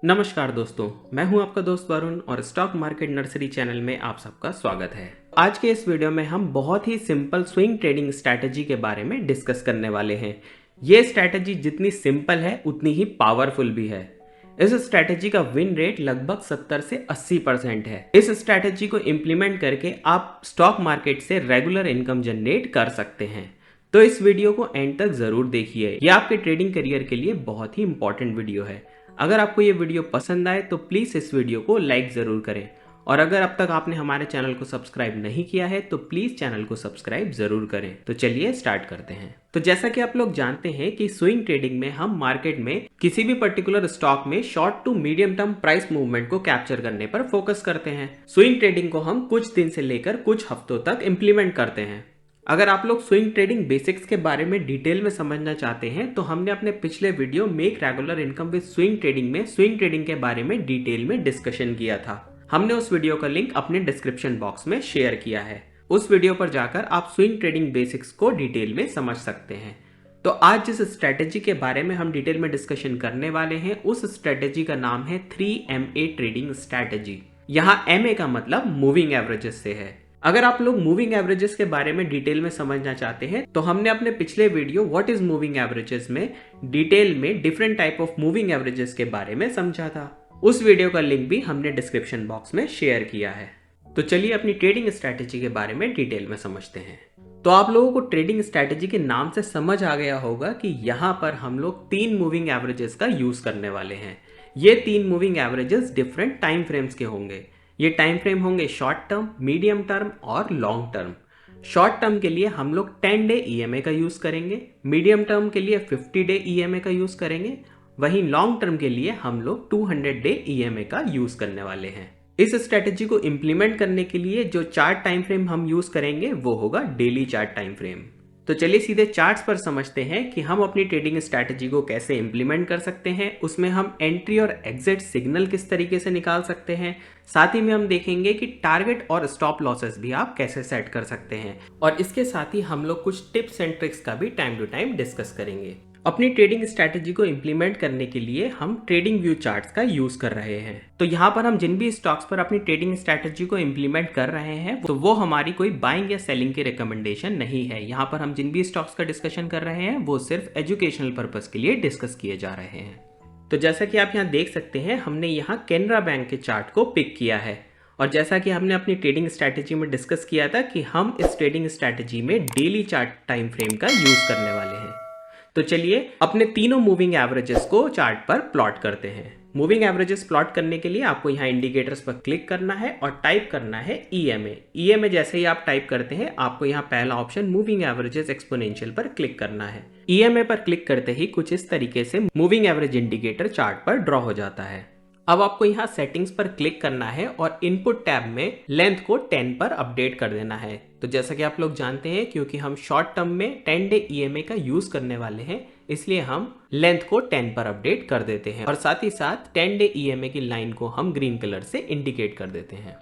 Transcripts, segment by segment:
नमस्कार दोस्तों, मैं हूं आपका दोस्त वरुण और स्टॉक मार्केट नर्सरी चैनल में आप सबका स्वागत है। आज के इस वीडियो में हम बहुत ही सिंपल स्विंग ट्रेडिंग स्ट्रैटेजी के बारे में डिस्कस करने वाले हैं। ये स्ट्रैटेजी जितनी सिंपल है उतनी ही पावरफुल भी है। इस स्ट्रैटेजी का विन रेट लगभग 70 से 80% है। इस स्ट्रैटेजी को इम्प्लीमेंट करके आप स्टॉक मार्केट से रेगुलर इनकम जनरेट कर सकते हैं। तो इस वीडियो को एंड तक जरूर देखिए, यह आपके ट्रेडिंग करियर के लिए बहुत ही इंपॉर्टेंट वीडियो है। अगर आपको ये वीडियो पसंद आए तो प्लीज़ इस वीडियो को लाइक ज़रूर करें, और अगर अब तक आपने हमारे चैनल को सब्सक्राइब नहीं किया है तो प्लीज़ चैनल को सब्सक्राइब ज़रूर करें। तो चलिए स्टार्ट करते हैं। तो जैसा कि आप लोग जानते हैं कि स्विंग ट्रेडिंग में हम मार्केट में किसी भी पर्टिकुलर स्टॉक में short to medium term price movement को कैप्चर करने पर फोकस करते हैं। स्विंग ट्रेडिंग को हम कुछ दिन से लेकर कुछ हफ्तों तक इम्प्लीमेंट करते हैं। अगर आप लोग स्विंग ट्रेडिंग बेसिक्स के बारे में डिटेल में समझना चाहते हैं तो हमने अपने पिछले video make regular income with swing trading में स्विंग ट्रेडिंग के बारे में डिटेल में डिस्कशन किया था। हमने उस वीडियो का लिंक अपने डिस्क्रिप्शन बॉक्स में शेयर किया है। उस वीडियो पर जाकर आप स्विंग ट्रेडिंग बेसिक्स को डिटेल में समझ सकते हैं। तो आज जिस स्ट्रेटेजी के बारे में हम डिटेल में डिस्कशन करने वाले हैं उस स्ट्रेटेजी का नाम है 3MA ट्रेडिंग स्ट्रेटेजी। यहाँ MA का मतलब मूविंग एवरेजेस से है। अगर आप लोग मूविंग एवरेजेस के बारे में डिटेल में समझना चाहते हैं तो हमने अपने पिछले video what is moving averages में डिटेल में different type of moving averages के बारे में समझा था। उस वीडियो का लिंक भी हमने डिस्क्रिप्शन बॉक्स में शेयर किया है। तो चलिए अपनी ट्रेडिंग स्ट्रैटेजी के बारे में डिटेल में समझते हैं। तो आप लोगों को ट्रेडिंग स्ट्रैटेजी के नाम से समझ आ गया होगा कि यहाँ पर हम लोग 3 मूविंग एवरेजेस का यूज करने वाले हैं। ये 3 moving averages different time frames के होंगे। ये टाइम फ्रेम होंगे शॉर्ट टर्म, मीडियम टर्म और लॉन्ग टर्म। शॉर्ट टर्म के लिए हम लोग 10 डे EMA का यूज करेंगे, मीडियम टर्म के लिए 50 डे EMA का यूज करेंगे, वहीं लॉन्ग टर्म के लिए हम लोग 200 डे EMA का यूज करने वाले हैं। इस स्ट्रेटेजी को इंप्लीमेंट करने के लिए जो चार्ट टाइम फ्रेम हम यूज करेंगे वो होगा डेली चार्ट टाइम फ्रेम। तो चलिए सीधे चार्ट्स पर समझते हैं कि हम अपनी ट्रेडिंग स्ट्रैटेजी को कैसे इंप्लीमेंट कर सकते हैं। उसमें हम एंट्री और एग्जिट सिग्नल किस तरीके से निकाल सकते हैं, साथ ही में हम देखेंगे कि टारगेट और स्टॉप लॉसेस भी आप कैसे सेट कर सकते हैं, और इसके साथ ही हम लोग कुछ टिप्स एंड ट्रिक्स का भी टाइम टू टाइम डिस्कस करेंगे। अपनी ट्रेडिंग स्ट्रैटेजी को इंप्लीमेंट करने के लिए हम ट्रेडिंग व्यू चार्ट्स का यूज कर रहे हैं। तो यहाँ पर हम जिन भी स्टॉक्स पर अपनी ट्रेडिंग स्ट्रैटेजी को इंप्लीमेंट कर रहे हैं तो वो हमारी कोई बाइंग या सेलिंग की रिकमेंडेशन नहीं है। यहाँ पर हम जिन भी स्टॉक्स का डिस्कशन कर रहे हैं वो सिर्फ एजुकेशनल पर्पज के लिए डिस्कस किए जा रहे हैं। तो जैसा कि आप यहाँ देख सकते हैं हमने यहाँ कैनरा बैंक के चार्ट को पिक किया है, और जैसा कि हमने अपनी ट्रेडिंग स्ट्रैटेजी में डिस्कस किया था कि हम इस ट्रेडिंग स्ट्रैटेजी में डेली चार्ट टाइम फ्रेम का यूज करने वाले हैं। तो चलिए अपने तीनों मूविंग एवरेजेस को चार्ट पर प्लॉट करते हैं। मूविंग एवरेजेस प्लॉट करने के लिए आपको यहाँ इंडिकेटर्स पर क्लिक करना है और टाइप करना है EMA। EMA जैसे ही आप टाइप करते हैं आपको यहाँ पहला ऑप्शन मूविंग एवरेजेस एक्सपोनेंशियल पर क्लिक करना है। EMA पर क्लिक करते ही कुछ इस तरीके से मूविंग एवरेज इंडिकेटर चार्ट पर ड्रॉ हो जाता है। अब आपको यहाँ सेटिंग्स पर क्लिक करना है और इनपुट टैब में लेंथ को 10 पर अपडेट कर देना है। तो जैसा कि आप लोग जानते हैं क्योंकि हम शॉर्ट टर्म में 10 डे EMA का यूज करने वाले हैं इसलिए हम लेंथ को 10 पर अपडेट कर देते हैं, और साथ ही साथ 10 डे EMA की लाइन को हम ग्रीन कलर से इंडिकेट कर देते हैं।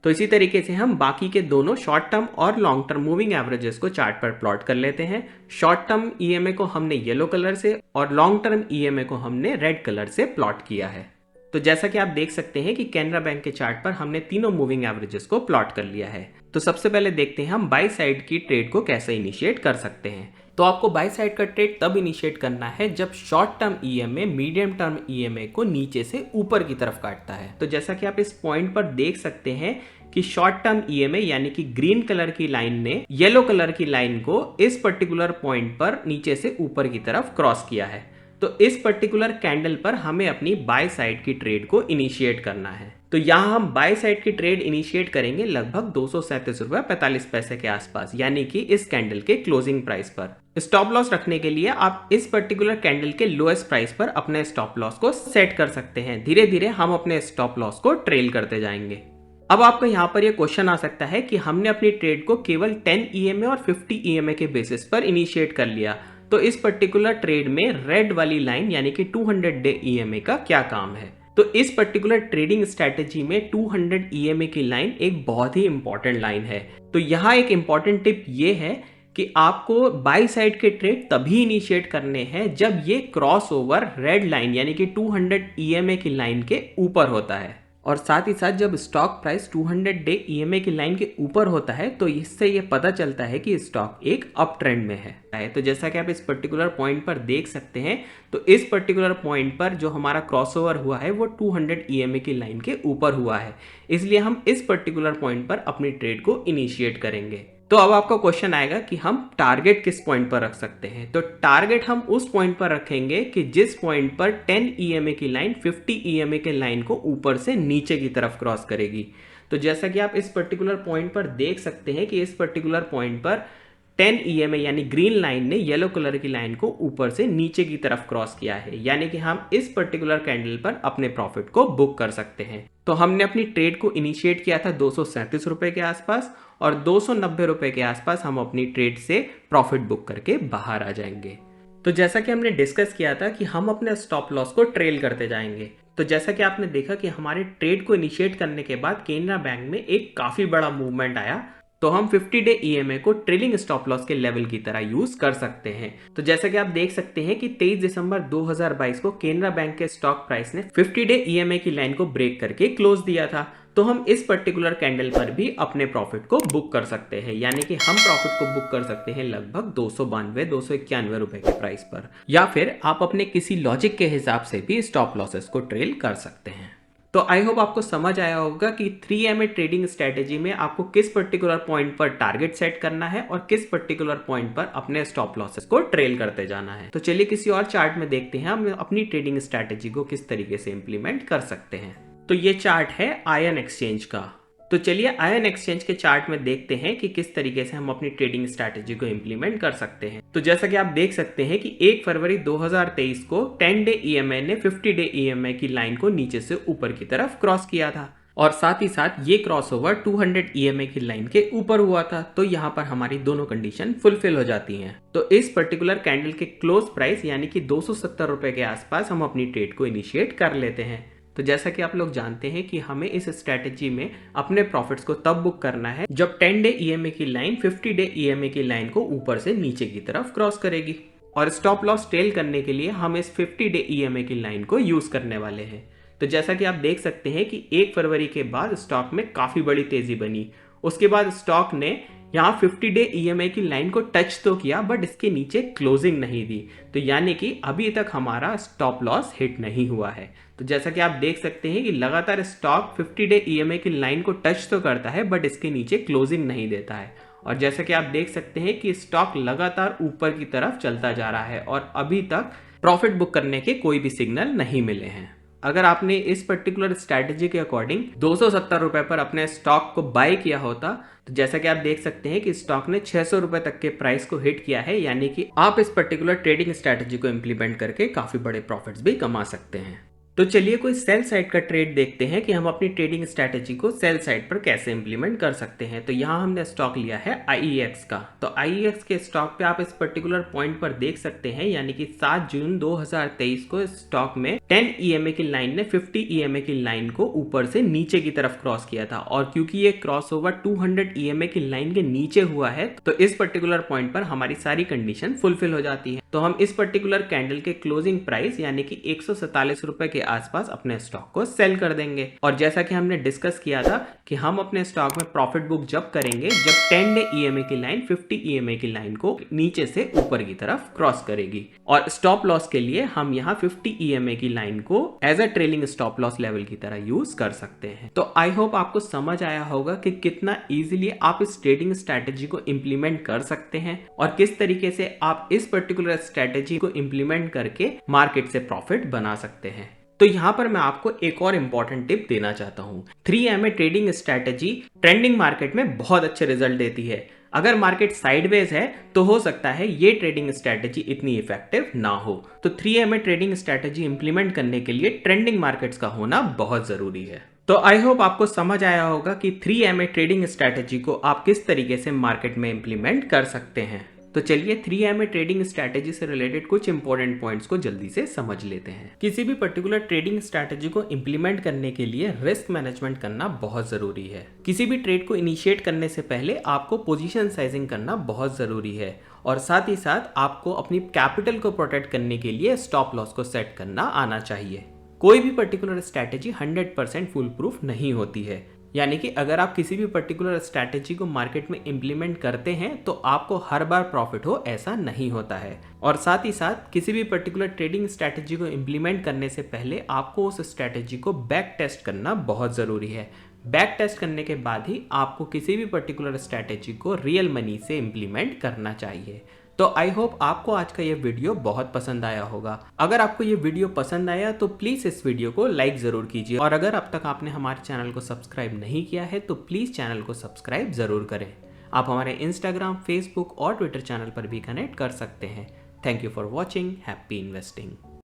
तो इसी तरीके से हम बाकी के दोनों शॉर्ट टर्म और लॉन्ग टर्म मूविंग एवरेजेस को चार्ट पर प्लॉट कर लेते हैं। शॉर्ट टर्म EMA को हमने येलो कलर से और लॉन्ग टर्म EMA को हमने रेड कलर से प्लॉट किया है। तो जैसा कि आप देख सकते हैं कि कैनरा बैंक के चार्ट पर हमने तीनों मूविंग एवरेजेस को प्लॉट कर लिया है। तो सबसे पहले देखते हैं हम बाई साइड की ट्रेड को कैसे इनिशिएट कर सकते हैं। तो आपको बाई साइड का ट्रेड तब इनिशिएट करना है जब short term EMA medium term EMA को नीचे से ऊपर की तरफ काटता है। तो जैसा कि आप इस पॉइंट पर देख सकते हैं कि शॉर्ट टर्म EMA यानी कि ग्रीन कलर की लाइन ने येलो कलर की लाइन को इस पर्टिकुलर पॉइंट पर नीचे से ऊपर की तरफ क्रॉस किया है। तो इस पर्टिकुलर कैंडल पर हमें अपनी बाय साइड की ट्रेड को इनिशिएट करना है। तो यहाँ हम बाय साइड की ट्रेड इनिशिएट करेंगे लगभग 237 रुपये 45 पैसे के आसपास, यानी कि इस कैंडल के क्लोजिंग प्राइस पर। स्टॉप लॉस रखने के लिए आप इस पर्टिकुलर कैंडल के लोएस्ट प्राइस पर अपने स्टॉप लॉस को सेट कर सकते हैं। धीरे धीरे हम अपने स्टॉप लॉस को ट्रेल करते जाएंगे। अब आपको यहाँ पर यह क्वेश्चन आ सकता है कि हमने अपनी ट्रेड को केवल 10 EMA और 50 EMA के बेसिस पर इनिशिएट कर लिया, तो इस पर्टिकुलर ट्रेड में रेड वाली लाइन यानी कि 200 डे EMA का क्या काम है। तो इस पर्टिकुलर ट्रेडिंग स्ट्रैटेजी में 200 EMA की लाइन एक बहुत ही इंपॉर्टेंट लाइन है। तो यहाँ एक इंपॉर्टेंट टिप ये है कि आपको बाई साइड के ट्रेड तभी इनिशिएट करने हैं जब ये क्रॉस ओवर रेड लाइन यानी कि 200 EMA की लाइन के ऊपर होता है, और साथ ही साथ जब स्टॉक प्राइस 200 डे EMA की लाइन के ऊपर होता है तो इससे ये पता चलता है कि स्टॉक एक अप ट्रेंड में है। तो जैसा कि आप इस पर्टिकुलर पॉइंट पर देख सकते हैं, तो इस पर्टिकुलर पॉइंट पर जो हमारा क्रॉसओवर हुआ है वो 200 EMA की लाइन के ऊपर हुआ है, इसलिए हम इस पर्टिकुलर पॉइंट पर अपनी ट्रेड को इनिशिएट करेंगे। तो अब आपका क्वेश्चन आएगा कि हम टारगेट किस पॉइंट पर रख सकते हैं। तो टारगेट हम उस पॉइंट पर रखेंगे कि जिस पॉइंट पर 10 EMA की लाइन 50 EMA के लाइन को ऊपर से नीचे की तरफ क्रॉस करेगी। तो जैसा कि आप इस पर्टिकुलर पॉइंट पर देख सकते हैं कि इस पर्टिकुलर पॉइंट पर 10 EMA यानी ग्रीन लाइन ने येलो कलर की लाइन को ऊपर से नीचे की तरफ क्रॉस किया है, यानी कि हम इस पर्टिकुलर कैंडल पर अपने प्रॉफिट को बुक कर सकते हैं। तो हमने अपनी ट्रेड को इनिशिएट किया था 237 रुपए के आसपास, और 290 रुपए के आसपास हम अपनी ट्रेड से प्रॉफिट बुक करके बाहर आ जाएंगे। तो जैसा कि हमने डिस्कस किया था कि हम अपने स्टॉप लॉस को ट्रेल करते जाएंगे, तो जैसा कि आपने देखा कि हमारे ट्रेड को इनिशिएट करने के बाद केनरा बैंक में एक काफी बड़ा मूवमेंट आया, तो हम 50 डे EMA को ट्रेलिंग स्टॉप लॉस के लेवल की तरह यूज कर सकते हैं। तो जैसा कि आप देख सकते हैं कि 23 दिसंबर 2022 को केनरा बैंक के स्टॉक प्राइस ने 50 डे EMA की लाइन को ब्रेक करके क्लोज दिया था, तो हम इस पर्टिकुलर कैंडल पर भी अपने प्रॉफिट को बुक कर सकते हैं, यानी कि हम प्रॉफिट को बुक कर सकते हैं लगभग 292-291 रुपए के प्राइस पर, या फिर आप अपने किसी लॉजिक के हिसाब से भी स्टॉप लॉसेस को ट्रेल कर सकते हैं। तो आई होप आपको समझ आया होगा कि 3MA ट्रेडिंग स्ट्रेटेजी में आपको किस पर्टिकुलर पॉइंट पर टारगेट सेट करना है और किस पर्टिकुलर पॉइंट पर अपने स्टॉप लॉसेस को ट्रेल करते जाना है। तो चलिए किसी और चार्ट में देखते हैं हम अपनी ट्रेडिंग स्ट्रेटेजी को किस तरीके से इंप्लीमेंट कर सकते हैं। तो ये चार्ट है आयन एक्सचेंज का। तो चलिए आयन एक्सचेंज के चार्ट में देखते हैं कि किस तरीके से हम अपनी ट्रेडिंग स्ट्रैटेजी को इंप्लीमेंट कर सकते हैं। तो जैसा कि आप देख सकते हैं कि 1 फरवरी 2023 को 10 डे EMA ने 50 डे EMA की लाइन को नीचे से ऊपर की तरफ क्रॉस किया था, और साथ ही साथ ये क्रॉसओवर 200 EMA की लाइन के ऊपर हुआ था। तो यहाँ पर हमारी दोनों कंडीशन फुलफिल हो जाती हैं। तो इस पर्टिकुलर कैंडल के क्लोज प्राइस यानी कि 270 रुपए के आसपास हम अपनी ट्रेड को इनिशिएट कर लेते हैं। तो जैसा कि आप लोग जानते हैं कि हमें इस स्ट्रेटेजी में अपने प्रॉफिट्स को तब बुक करना है जब 10 डे EMA की लाइन 50 डे EMA की लाइन को ऊपर से नीचे की तरफ क्रॉस करेगी, और स्टॉप लॉस ट्रेल करने के लिए हम इस 50 डे EMA की लाइन को यूज करने वाले हैं। तो जैसा कि आप देख सकते हैं कि 1 फरवरी के बाद स्टॉक में काफी बड़ी तेजी बनी। उसके बाद स्टॉक ने यहाँ 50 डे EMA की लाइन को टच तो किया, बट इसके नीचे क्लोजिंग नहीं दी, तो यानी कि अभी तक हमारा स्टॉप लॉस हिट नहीं हुआ है। तो जैसा कि आप देख सकते हैं कि लगातार स्टॉक 50 डे EMA की लाइन को टच तो करता है, बट इसके नीचे क्लोजिंग नहीं देता है। और जैसा कि आप देख सकते हैं कि स्टॉक लगातार ऊपर की तरफ चलता जा रहा है, और अभी तक प्रॉफिट बुक करने के कोई भी सिग्नल नहीं मिले हैं। अगर आपने इस पर्टिकुलर स्ट्रैटेजी के अकॉर्डिंग 270 रुपए पर अपने स्टॉक को बाय किया होता, तो जैसा कि आप देख सकते हैं कि स्टॉक ने 600 रुपए तक के प्राइस को हिट किया है, यानी कि आप इस पर्टिकुलर ट्रेडिंग स्ट्रैटेजी को इंप्लीमेंट करके काफी बड़े प्रॉफिट्स भी कमा सकते हैं। तो चलिए कोई सेल साइड का ट्रेड देखते हैं कि हम अपनी ट्रेडिंग स्ट्रैटेजी को सेल साइड पर कैसे इंप्लीमेंट कर सकते हैं। तो यहाँ हमने स्टॉक लिया है IEX का। तो IEX के स्टॉक पे आप इस पर्टिकुलर पॉइंट पर देख सकते हैं, यानी कि 7 जून 2023 को स्टॉक में 10 EMA की लाइन ने 50 EMA की लाइन को ऊपर से नीचे की तरफ क्रॉस किया था, और क्योंकि ये क्रॉसओवर 200 EMA की लाइन के नीचे हुआ है, तो इस पर्टिकुलर पॉइंट पर हमारी सारी कंडीशन फुलफिल हो जाती है। तो हम इस पर्टिकुलर कैंडल के क्लोजिंग प्राइस यानी कि 147 रुपए के आसपास अपने स्टॉक को सेल कर देंगे। और जैसा कि हमने डिस्कस किया था कि हम अपने स्टॉक में प्रॉफिट बुक जब करेंगे जब 10 डे EMA की लाइन 50 EMA की लाइन को नीचे से ऊपर की तरफ क्रॉस करेगी। और स्टॉप लॉस के लिए हम यहाँ 50 EMA की लाइन को as a trailing stop loss level की तरह यूज कर सकते हैं। तो आई होप आपको समझ आया होगा कि कितना इजीली आप इस ट्रेडिंग स्ट्रैटेजी को इंप्लीमेंट कर सकते हैं और किस तरीके से आप इस पर्टिकुलर स्ट्रैटेजी को इंप्लीमेंट करके मार्केट से प्रॉफिट बना सकते हैं। तो यहाँ पर मैं आपको एक और इंपॉर्टेंट टिप देना चाहता हूँ। 3MA trading strategy trending market में बहुत अच्छे रिजल्ट देती है। अगर मार्केट साइडवेज है तो हो सकता है ये ट्रेडिंग स्ट्रैटेजी इतनी इफेक्टिव ना हो। तो 3MA ट्रेडिंग स्ट्रैटेजी इंप्लीमेंट करने के लिए ट्रेंडिंग मार्केट्स का होना बहुत जरूरी है। तो आई होप आपको समझ आया होगा कि 3MA ट्रेडिंग स्ट्रैटेजी को आप किस तरीके से मार्केट में इंप्लीमेंट कर सकते हैं। तो चलिए 3MA ट्रेडिंग स्ट्रैटेजी से रिलेटेड कुछ इंपॉर्टेंट पॉइंट्स को जल्दी से समझ लेते हैं। किसी भी पर्टिकुलर ट्रेडिंग स्ट्रैटेजी को इंप्लीमेंट करने के लिए रिस्क मैनेजमेंट करना बहुत जरूरी है। किसी भी ट्रेड को इनिशिएट करने से पहले आपको पोजीशन साइजिंग करना बहुत जरूरी है और साथ ही साथ आपको अपनी कैपिटल को प्रोटेक्ट करने के लिए स्टॉप लॉस को सेट करना आना चाहिए। कोई भी पर्टिकुलर स्ट्रैटेजी 100% फुल प्रूफ नहीं होती है, यानी कि अगर आप किसी भी पर्टिकुलर स्ट्रैटेजी को मार्केट में इंप्लीमेंट करते हैं तो आपको हर बार प्रॉफिट हो ऐसा नहीं होता है। और साथ ही साथ किसी भी पर्टिकुलर ट्रेडिंग स्ट्रैटेजी को इंप्लीमेंट करने से पहले आपको उस स्ट्रैटेजी को बैक टेस्ट करना बहुत ज़रूरी है। बैक टेस्ट करने के बाद ही आपको किसी भी पर्टिकुलर स्ट्रैटेजी को रियल मनी से इंप्लीमेंट करना चाहिए। तो आई होप आपको आज का ये वीडियो बहुत पसंद आया होगा। अगर आपको ये वीडियो पसंद आया तो प्लीज़ इस वीडियो को लाइक ज़रूर कीजिए और अगर अब तक आपने हमारे चैनल को सब्सक्राइब नहीं किया है तो प्लीज़ चैनल को सब्सक्राइब ज़रूर करें। आप हमारे इंस्टाग्राम, फेसबुक और ट्विटर चैनल पर भी कनेक्ट कर सकते हैं। Thank you for watching. Happy investing.